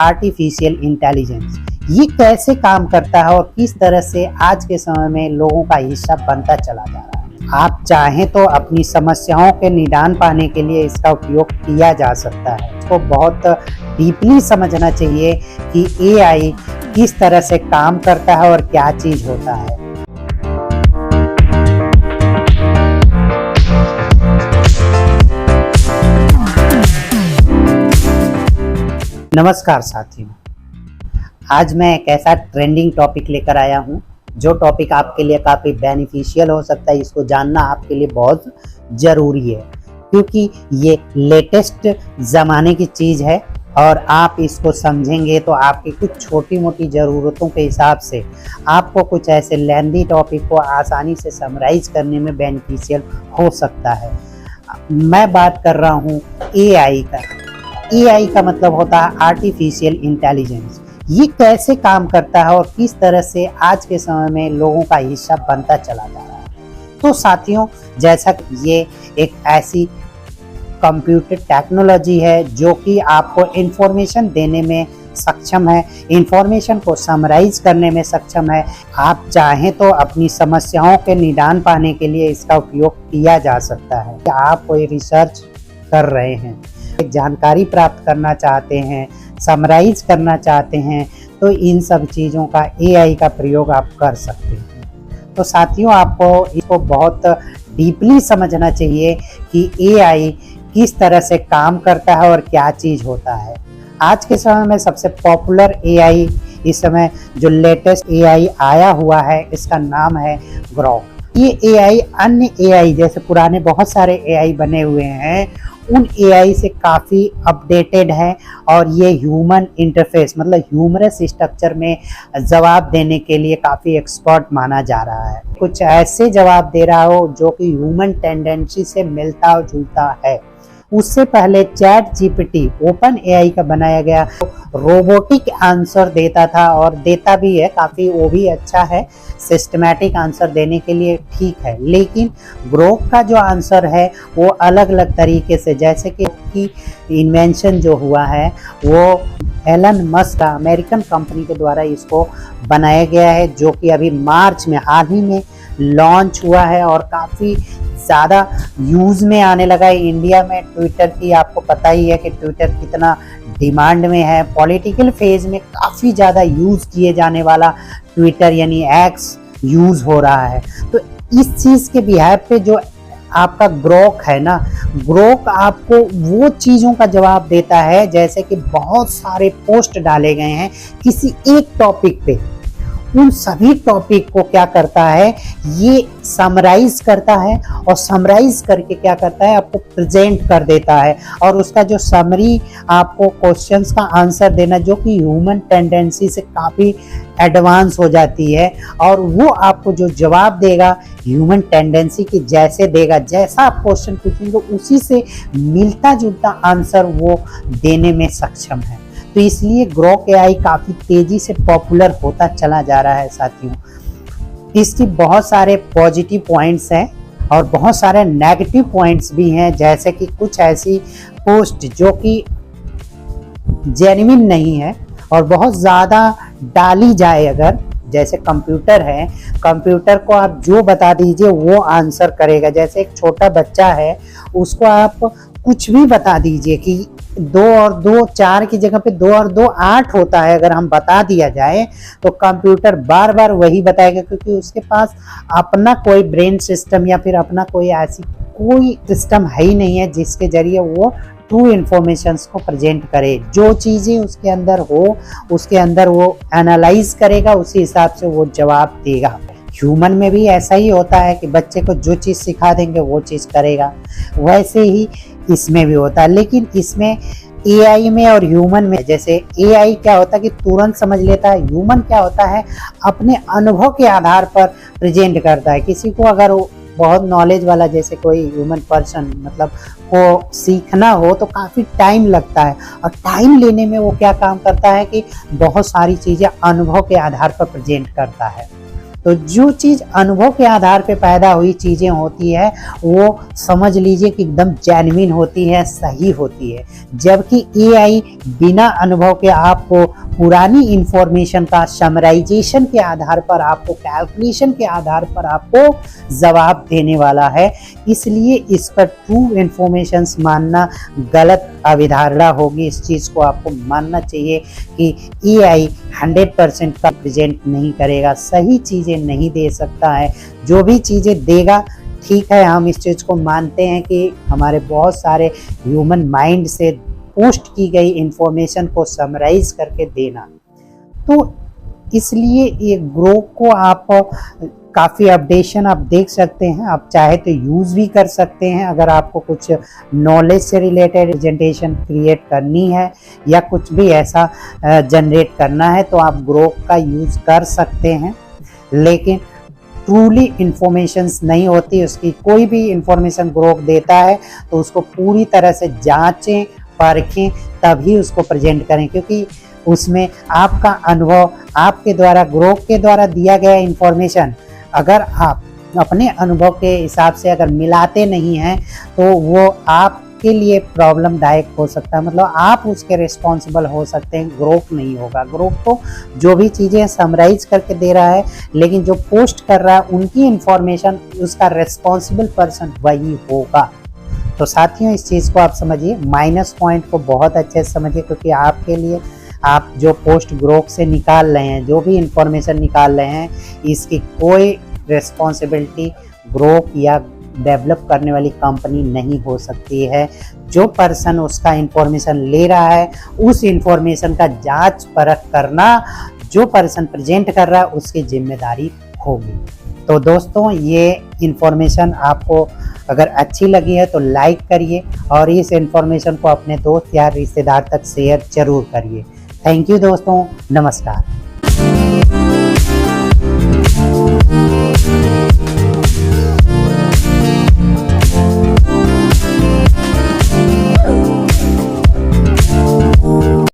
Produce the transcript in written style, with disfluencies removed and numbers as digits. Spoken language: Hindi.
आर्टिफिशियल इंटेलिजेंस ये कैसे काम करता है और किस तरह से आज के समय में लोगों का हिस्सा बनता चला जा रहा है। आप चाहें तो अपनी समस्याओं के निदान पाने के लिए इसका उपयोग किया जा सकता है। इसको बहुत डीपली समझना चाहिए कि एआई किस तरह से काम करता है और क्या चीज़ होता है। नमस्कार साथियों, आज मैं एक ऐसा ट्रेंडिंग टॉपिक लेकर आया हूं जो टॉपिक आपके लिए काफ़ी बेनिफिशियल हो सकता है। इसको जानना आपके लिए बहुत ज़रूरी है क्योंकि ये लेटेस्ट ज़माने की चीज़ है और आप इसको समझेंगे तो आपकी कुछ छोटी मोटी ज़रूरतों के हिसाब से आपको कुछ ऐसे लेंदी टॉपिक को आसानी से समराइज करने में बेनिफिशियल हो सकता है। मैं बात कर रहा हूँ एआई का। एआई का मतलब होता है आर्टिफिशियल इंटेलिजेंस। ये कैसे काम करता है और किस तरह से आज के समय में लोगों का हिस्सा बनता चला जा रहा है। तो साथियों, जैसा कि ये एक ऐसी कंप्यूटर टेक्नोलॉजी है जो कि आपको इंफॉर्मेशन देने में सक्षम है, इंफॉर्मेशन को समराइज करने में सक्षम है। आप चाहें तो अपनी समस्याओं के निदान पाने के लिए इसका उपयोग किया जा सकता है। आप कोई रिसर्च कर रहे हैं, जानकारी प्राप्त करना चाहते हैं, समराइज करना चाहते हैं, तो इन सब चीज़ों का एआई का प्रयोग आप कर सकते हैं। तो साथियों, आपको इसको बहुत डीपली समझना चाहिए कि एआई किस तरह से काम करता है और क्या चीज़ होता है। आज के समय में सबसे पॉपुलर एआई, इस समय जो लेटेस्ट एआई आया हुआ है, इसका नाम है ग्रोक। ये एआई अन्य एआई जैसे पुराने बहुत सारे एआई बने हुए हैं उन एआई से काफ़ी अपडेटेड है और ये ह्यूमन इंटरफेस मतलब ह्यूमरस स्ट्रक्चर में जवाब देने के लिए काफ़ी एक्सपर्ट माना जा रहा है। कुछ ऐसे जवाब दे रहा हो जो कि ह्यूमन टेंडेंसी से मिलता जुलता है। उससे पहले चैट जीपीटी ओपन एआई का बनाया गया रोबोटिक आंसर देता था और देता भी है, काफ़ी वो भी अच्छा है, सिस्टमैटिक आंसर देने के लिए ठीक है। लेकिन ग्रोक का जो आंसर है वो अलग अलग तरीके से, जैसे कि इन्वेंशन जो हुआ है वो एलन मस्क अमेरिकन कंपनी के द्वारा इसको बनाया गया है, जो कि अभी मार्च में हाल ही में लॉन्च हुआ है और काफ़ी ज़्यादा यूज़ में आने लगा है। इंडिया में ट्विटर की आपको पता ही है कि ट्विटर कितना डिमांड में है। पॉलिटिकल फेज में काफ़ी ज़्यादा यूज़ किए जाने वाला ट्विटर यानी एक्स यूज़ हो रहा है। तो इस चीज़ के बिहाफ पे जो आपका ग्रोक है ना, ग्रोक आपको वो चीज़ों का जवाब देता है, जैसे कि बहुत सारे पोस्ट डाले गए हैं किसी एक टॉपिक पे, उन सभी टॉपिक को क्या करता है, ये समराइज करता है और समराइज करके क्या करता है, आपको प्रेजेंट कर देता है। और उसका जो समरी आपको क्वेश्चंस का आंसर देना, जो कि ह्यूमन टेंडेंसी से काफ़ी एडवांस हो जाती है, और वो आपको जो जवाब देगा ह्यूमन टेंडेंसी की जैसे देगा, जैसा आप क्वेश्चन पूछेंगे उसी से मिलता जुलता आंसर वो देने में सक्षम है। तो इसलिए ग्रोक एआई काफ़ी तेज़ी से पॉपुलर होता चला जा रहा है साथियों। इसकी बहुत सारे पॉजिटिव पॉइंट्स हैं और बहुत सारे नेगेटिव पॉइंट्स भी हैं, जैसे कि कुछ ऐसी पोस्ट जो कि जेन्युइन नहीं है और बहुत ज़्यादा डाली जाए, अगर जैसे कंप्यूटर है, कंप्यूटर को आप जो बता दीजिए वो आंसर करेगा। जैसे एक छोटा बच्चा है, उसको आप कुछ भी बता दीजिए कि 2 और 2 4 की जगह पे 2 और 2 8 होता है, अगर हम बता दिया जाए तो कंप्यूटर बार बार वही बताएगा, क्योंकि उसके पास अपना कोई ब्रेन सिस्टम या फिर अपना कोई ऐसी कोई सिस्टम है ही नहीं है जिसके जरिए वो ट्रू इन्फॉर्मेशंस को प्रेजेंट करे। जो चीज़ें उसके अंदर हो उसके अंदर वो एनालाइज करेगा, उसी हिसाब से वो जवाब देगा। ह्यूमन में भी ऐसा ही होता है कि बच्चे को जो चीज़ सिखा देंगे वो चीज़ करेगा, वैसे ही इसमें भी होता है। लेकिन इसमें एआई में और ह्यूमन में, जैसे एआई क्या होता है कि तुरंत समझ लेता है, ह्यूमन क्या होता है अपने अनुभव के आधार पर प्रेजेंट करता है। किसी को अगर बहुत नॉलेज वाला जैसे कोई ह्यूमन पर्सन मतलब को सीखना हो तो काफ़ी टाइम लगता है, और टाइम लेने में वो क्या काम करता है कि बहुत सारी चीज़ें अनुभव के आधार पर प्रेजेंट करता है। तो जो चीज़ अनुभव के आधार पे पैदा हुई चीज़ें होती है वो समझ लीजिए कि एकदम जेन्युइन होती है, सही होती है। जबकि एआई बिना अनुभव के आपको पुरानी इंफॉर्मेशन का समराइजेशन के आधार पर, आपको कैलकुलेशन के आधार पर आपको जवाब देने वाला है। इसलिए इस पर ट्रू इंफॉर्मेशन मानना गलत अवधारणा होगी। इस चीज़ को आपको मानना चाहिए कि एआई 100% का प्रेजेंट नहीं करेगा, सही चीज़ें नहीं दे सकता है। जो भी चीज़ें देगा ठीक है, हम इस चीज़ को मानते हैं कि हमारे बहुत सारे ह्यूमन माइंड से पोस्ट की गई इंफॉर्मेशन को समराइज करके देना। तो इसलिए ये ग्रोक को आप काफ़ी अपडेशन आप देख सकते हैं। आप चाहे तो यूज़ भी कर सकते हैं। अगर आपको कुछ नॉलेज से रिलेटेड प्रेजेंटेशन क्रिएट करनी है या कुछ भी ऐसा जनरेट करना है तो आप ग्रोक का यूज़ कर सकते हैं। लेकिन ट्रूली इंफॉर्मेशंस नहीं होती, उसकी कोई भी इंफॉर्मेशन ग्रोक देता है तो उसको पूरी तरह से जांचें, परखें, तभी उसको प्रेजेंट करें, क्योंकि उसमें आपका अनुभव, आपके द्वारा ग्रोक के द्वारा दिया गया इंफॉर्मेशन अगर आप अपने अनुभव के हिसाब से अगर मिलाते नहीं हैं तो वो आपके लिए प्रॉब्लमदायक हो सकता है। मतलब आप उसके रिस्पॉन्सिबल हो सकते हैं, ग्रोक नहीं होगा। ग्रोक तो जो भी चीज़ें समराइज करके दे रहा है, लेकिन जो पोस्ट कर रहा है उनकी इंफॉर्मेशन, उसका रिस्पॉन्सिबल पर्सन वही होगा। तो साथियों, इस चीज़ को आप समझिए, माइनस पॉइंट को बहुत अच्छे से समझिए, क्योंकि आपके लिए आप जो पोस्ट ग्रोक से निकाल रहे हैं, जो भी इंफॉर्मेशन निकाल रहे हैं, इसकी कोई रिस्पॉन्सिबिलिटी ग्रोक या डेवलप करने वाली कंपनी नहीं हो सकती है। जो पर्सन उसका इंफॉर्मेशन ले रहा है, उस इंफॉर्मेशन का जांच परख करना जो पर्सन प्रेजेंट कर रहा है उसकी जिम्मेदारी होगी। तो दोस्तों, ये इंफॉर्मेशन आपको अगर अच्छी लगी है तो लाइक करिए और इस इंफॉर्मेशन को अपने दोस्त या रिश्तेदार तक शेयर जरूर करिए। थैंक यू दोस्तों, नमस्कार।